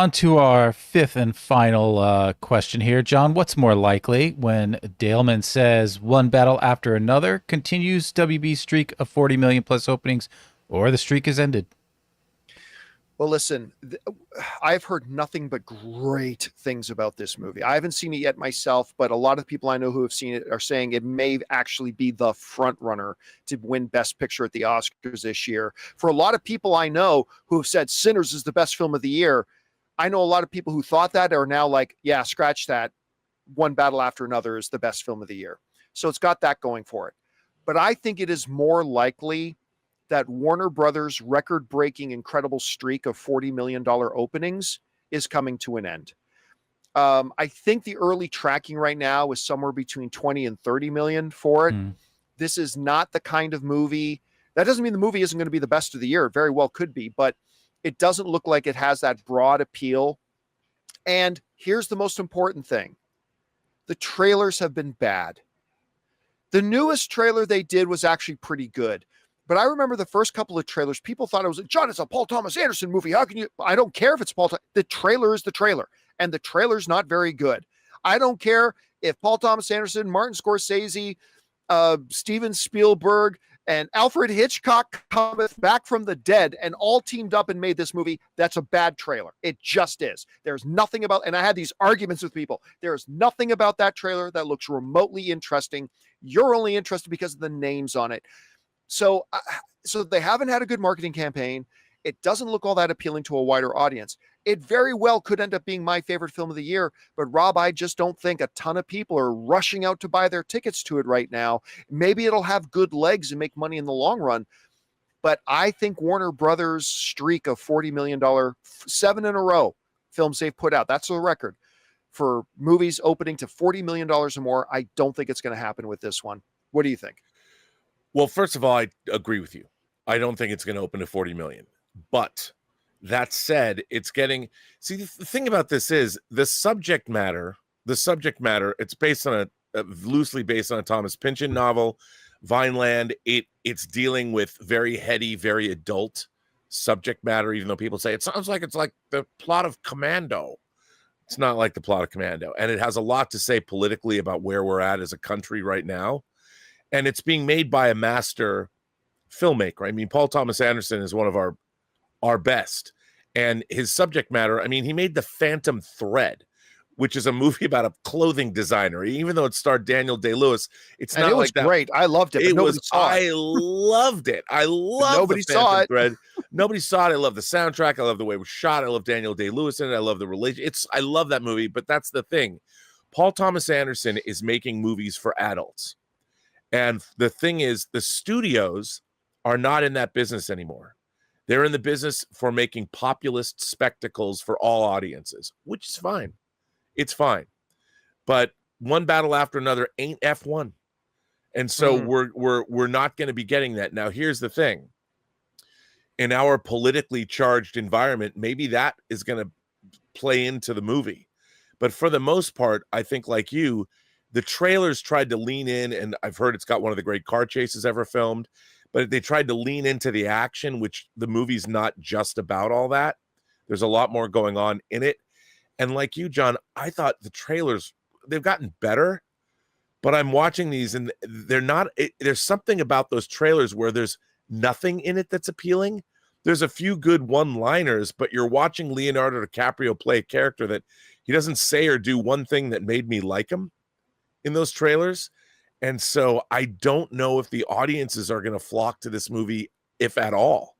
On to our fifth and final question here. John, what's more likely when Daleman says one battle after another continues WB's streak of 40 million plus openings, or the streak is ended? Well, listen, I've heard nothing but great things about this movie. I haven't seen it yet myself, but a lot of people I know who have seen it are saying it may actually be the front runner to win Best Picture at the Oscars this year. For a lot of people I know who have said Sinners is the best film of the year, I know a lot of people who thought that are now like, yeah, scratch that. One Battle After Another is the best film of the year. So it's got that going for it. But I think it is more likely that Warner Brothers' record-breaking incredible streak of $40 million openings is coming to an end. I think the early tracking right now is somewhere between 20 and 30 million for it. This is not the kind of movie. That doesn't mean the movie isn't going to be the best of the year. It very well could be, but it doesn't look like it has that broad appeal. And here's the most important thing. The trailers have been bad. The newest trailer they did was actually pretty good. But I remember the first couple of trailers, people thought it was, John, it's a Paul Thomas Anderson movie. How can you? I don't care if it's Paul. The trailer is the trailer, and the trailer's not very good. I don't care if Paul Thomas Anderson, Martin Scorsese, Steven Spielberg, and Alfred Hitchcock cometh back from the dead and all teamed up and made this movie. That's a bad trailer. It just is. There's nothing about, and I had these arguments with people. There's nothing about that trailer that looks remotely interesting. You're only interested because of the names on it. So they haven't had a good marketing campaign. It doesn't look all that appealing to a wider audience. It very well could end up being my favorite film of the year, but Rob, I just don't think a ton of people are rushing out to buy their tickets to it right now. Maybe it'll have good legs and make money in the long run, but I think Warner Brothers' streak of $40 million, 7 in a row films they've put out, that's the record for movies opening to $40 million or more. I don't think it's going to happen with this one. What do you think? Well, first of all, I agree with you. I don't think it's going to open to 40 million. But that said, it's getting. See, the thing about this is the subject matter. It's based on loosely based on a Thomas Pynchon novel, Vineland. It's dealing with very heady, very adult subject matter. Even though people say it sounds like it's like the plot of Commando. It's not like the plot of Commando, and it has a lot to say politically about where we're at as a country right now. And it's being made by a master filmmaker. I mean, Paul Thomas Anderson is one of our best. And his subject matter, I mean, he made The Phantom Thread, which is a movie about a clothing designer. Even though it starred Daniel Day-Lewis, it's not like that. It was great. I loved it. I loved it. I loved Nobody saw it. Thread. Nobody saw it. I love the soundtrack. I love the way it was shot. I love Daniel Day-Lewis in it. I love the relation. I love that movie. But that's the thing. Paul Thomas Anderson is making movies for adults. And the thing is, the studios are not in that business anymore. They're in the business for making populist spectacles for all audiences, which is fine. It's fine. But one battle after another ain't F1. And so we're not going to be getting that. Now, here's the thing. In our politically charged environment, maybe that is going to play into the movie. But for the most part, I think like you, the trailers tried to lean in, and I've heard it's got one of the great car chases ever filmed, but they tried to lean into the action, which the movie's not just about all that. There's a lot more going on in it. And like you, John, I thought the trailers, they've gotten better, but I'm watching these and they're not, there's something about those trailers where there's nothing in it that's appealing. There's a few good one-liners, but you're watching Leonardo DiCaprio play a character that he doesn't say or do one thing that made me like him in those trailers. And so I don't know if the audiences are going to flock to this movie, if at all.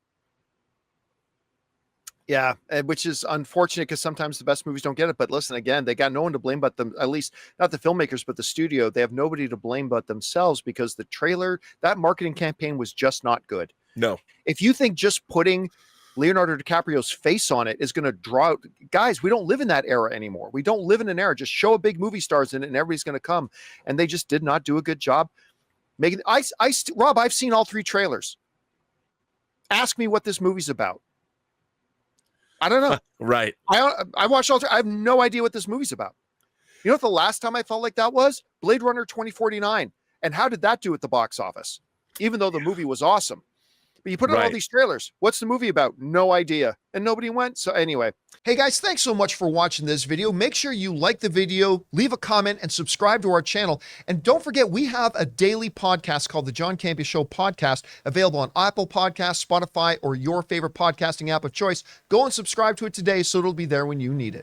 Yeah, which is unfortunate because sometimes the best movies don't get it. But listen, again, they got no one to blame but them, at least not the filmmakers, but the studio. They have nobody to blame but themselves because the trailer, that marketing campaign was just not good. No. If you think just putting Leonardo DiCaprio's face on it is going to draw, guys, we don't live in that era anymore. We don't live in an era. Just show a big movie stars in it and everybody's going to come. And they just did not do a good job making. Rob, I've seen all 3 trailers. Ask me what this movie's about. I don't know. Right. I watched all 3. I have no idea what this movie's about. You know what the last time I felt like that was? Blade Runner 2049. And how did that do at the box office? Even though the movie was awesome. But you put out all Right. these trailers. What's the movie about? No idea. And nobody went. So anyway. Hey guys, thanks so much for watching this video. Make sure you like the video, leave a comment, and subscribe to our channel. And don't forget, we have a daily podcast called the John Campea Show podcast, available on Apple Podcasts, Spotify, or your favorite podcasting app of choice. Go and subscribe to it today so it'll be there when you need it.